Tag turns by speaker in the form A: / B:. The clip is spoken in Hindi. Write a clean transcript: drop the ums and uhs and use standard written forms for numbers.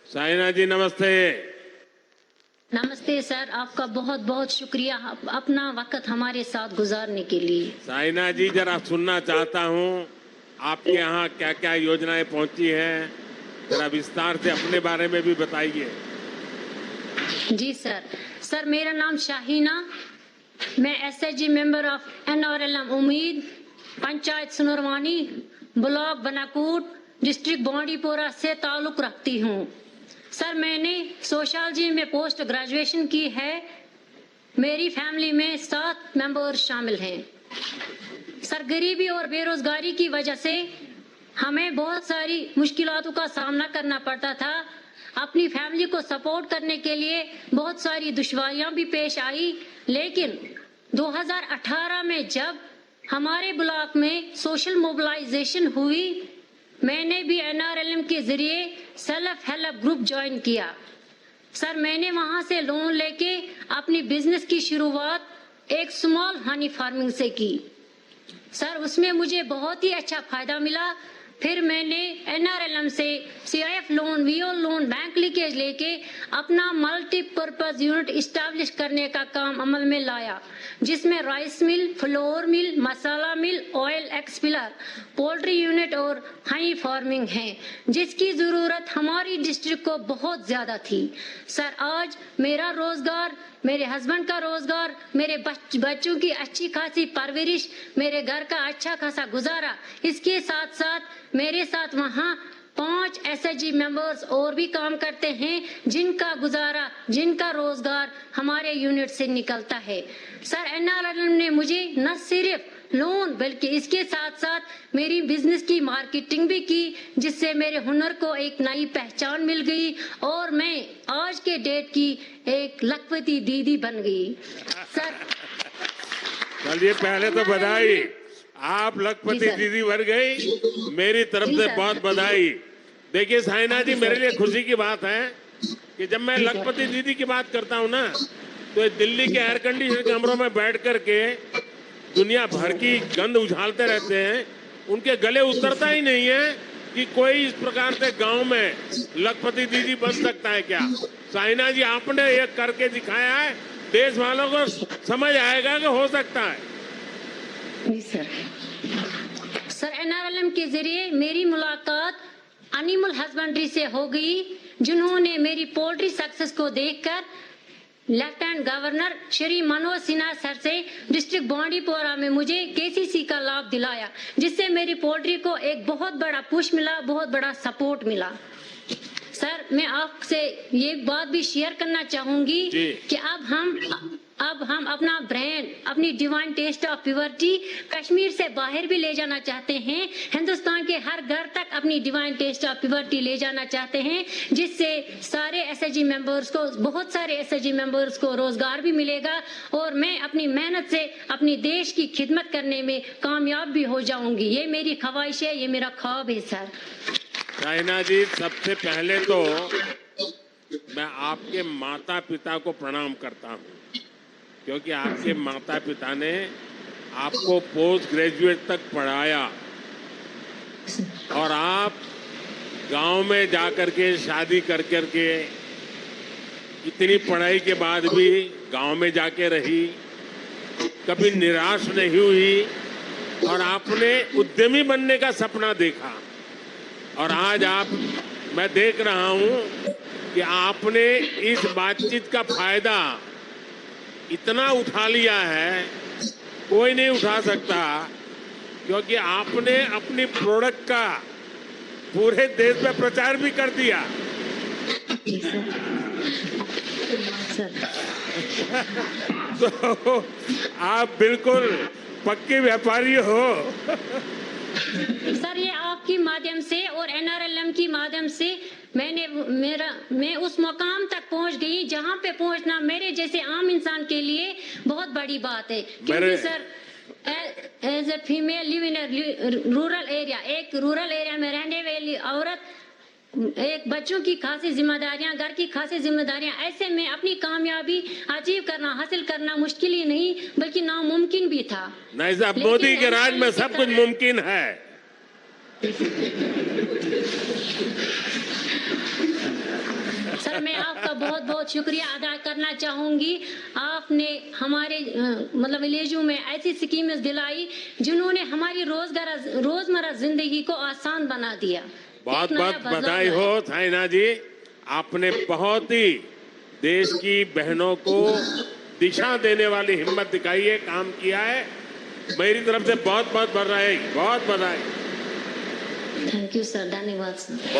A: साइना जी नमस्ते।
B: नमस्ते सर, आपका बहुत बहुत शुक्रिया अपना वक्त हमारे साथ गुजारने के लिए।
A: साइना जी जरा सुनना चाहता हूँ आपके यहाँ क्या क्या योजनाएं पहुंची हैं, जरा विस्तार से अपने बारे में भी बताइए।
B: जी सर, मेरा नाम शाहीना, मैं एसएचजी मेंबर ऑफ एनआरएलएम उम्मीद, पंचायत सुनरवानी, ब्लॉक बनाकूट, डिस्ट्रिक्ट बांडीपोरा से ताल्लुक रखती हूँ। सर मैंने सोशियोलॉजी में पोस्ट ग्रेजुएशन की है। मेरी फैमिली में 7 मेंबर्स शामिल हैं। सर गरीबी और बेरोजगारी की वजह से हमें बहुत सारी मुश्किलातों का सामना करना पड़ता था। अपनी फैमिली को सपोर्ट करने के लिए बहुत सारी दुश्वारियां भी पेश आई, लेकिन 2018 में जब हमारे ब्लॉक में सोशल मोबिलाइजेशन हुई, मैंने भी एनआरएलएम के जरिए सेल्फ हेल्प ग्रुप ज्वाइन किया। सर मैंने वहां से लोन लेके अपनी बिजनेस की शुरुआत एक स्मॉल हनी फार्मिंग से की। सर उसमें मुझे बहुत ही अच्छा फायदा मिला। फिर मैंने एनआरएलएम से CIF loan, VO loan, bank linkage लेके अपना मल्टीपर्पज यूनिट इस्टेब्लिश करने का काम अमल में लाया, जिसमें राइस मिल, फ्लोर मिल, मसाला मिल, ऑयल एक्सपिलर, पोल्ट्री यूनिट और हनी फार्मिंग है, जिसकी जरूरत हमारी डिस्ट्रिक्ट को बहुत ज्यादा थी। सर आज मेरा रोजगार, मेरे हस्बैंड का रोजगार, मेरे बच्चों की अच्छी खासी परवरिश, मेरे घर का अच्छा खासा गुजारा, इसके साथ साथ मेरे साथ वहाँ 5 एसएचजी मेंबर्स और भी काम करते हैं, जिनका गुजारा, जिनका रोजगार हमारे यूनिट से निकलता है। सर एनआरएलएम ने मुझे न सिर्फ लोन बल्कि इसके साथ साथ मेरी बिजनेस की मार्केटिंग भी की, जिससे मेरे हुनर को एक नई पहचान मिल गई और मैं आज के डेट की एक लखपति दीदी बन गई। सर
A: चलिए पहले तो बधाई, आप लखपति दीदी बन गई, मेरी तरफ से बहुत बधाई। देखिए साइना जी, मेरे लिए खुशी की बात है कि जब मैं लखपति दीदी की बात करता हूँ ना, तो दिल्ली के एयर कंडीशन कमरों में बैठ करके दुनिया भर की गंध उछालते रहते हैं, उनके गले उतरता ही नहीं है कि कोई इस प्रकार से गांव में लखपति दीदी बन सकता है क्या। साइना जी आपने ये करके दिखाया है, देश वालों को समझ आएगा कि हो सकता है।
B: जी सर एनआरएलएम के जरिए मेरी मुलाकात एनिमल हस्बेंड्री से हो गई, जिन्होंने मेरी पोल्ट्री सक्सेस को देखकर lieutenant governor Shri Manoj Sinha sir से डिस्ट्रिक्ट बांडीपोरा में मुझे केसीसी का लाभ दिलाया, जिससे मेरी पोल्ट्री को एक बहुत बड़ा पुश मिला, बहुत बड़ा सपोर्ट मिला। सर मैं आपसे ये बात भी शेयर करना चाहूंगी कि अब हम अपना ब्रांड, अपनी divine taste of purity Kashmir से बाहर भी ले जाना चाहते हैं, हिंदुस्तान के हर घर तक अपनी डिवाइन टेस्ट ऑफ प्योरिटी ले जाना चाहते हैं, जिससे सारे एसएचजी मेंबर्स को, बहुत सारे एसएचजी मेंबर्स को रोजगार भी मिलेगा और मैं अपनी मेहनत से अपनी देश की खिदमत करने में कामयाब भी हो जाऊंगी। ये मेरी ख्वाहिश है, ये मेरा ख्वाब है। सर
A: साइना जी, सबसे पहले तो मैं आपके माता पिता को प्रणाम करता हूँ, क्योंकि आपके माता पिता ने आपको पोस्ट ग्रेजुएट तक पढ़ाया और आप गांव में जाकर के शादी कर करके इतनी पढ़ाई के बाद भी गांव में जाके रही, कभी निराश नहीं हुई और आपने उद्यमी बनने का सपना देखा। और आज मैं देख रहा हूं कि आपने इस बातचीत का फायदा इतना उठा लिया है, कोई नहीं उठा सकता, क्योंकि आपने अपनी प्रोडक्ट का पूरे देश में प्रचार भी कर दिया। तो आप बिल्कुल पक्के व्यापारी हो।
B: सर ये आपकी माध्यम से और एनआरएलएम की माध्यम से मैं उस मुकाम तक पहुंच गई जहां पे पहुंचना मेरे जैसे आम इंसान के लिए बहुत बड़ी बात है, क्योंकि sir as a female live in rural area, एक रूरल एरिया में रहने वाली औरत, एक बच्चों की खासी जिम्मेदारियां, घर की खासी जिम्मेदारियां, ऐसे में अपनी कामयाबी अचीव करना, हासिल करना मुश्किल ही नहीं बल्कि नामुमकिन भी था।
A: नहीं साहब, मोदी के राज में सब कुछ मुमकिन है।
B: सर मैं आपका बहुत बहुत शुक्रिया अदा करना चाहूंगी। आपने हमारे मतलब विलेजों में ऐसी स्कीमें दिलाई जिन्होंने हमारी रोजमर्रा जिंदगी को आसान बना दिया।
A: बहुत
B: एक नया
A: बहुत
B: बदलाव
A: बधाई
B: लाया।
A: हो थाइना जी, आपने बहुत ही देश की बहनों को दिशा देने वाली हिम्मत दिखाई है, काम किया है। मेरी तरफ से बहुत बहुत बधाई, बहुत बधाई।
B: थैंक यू सर, धन्यवाद सर।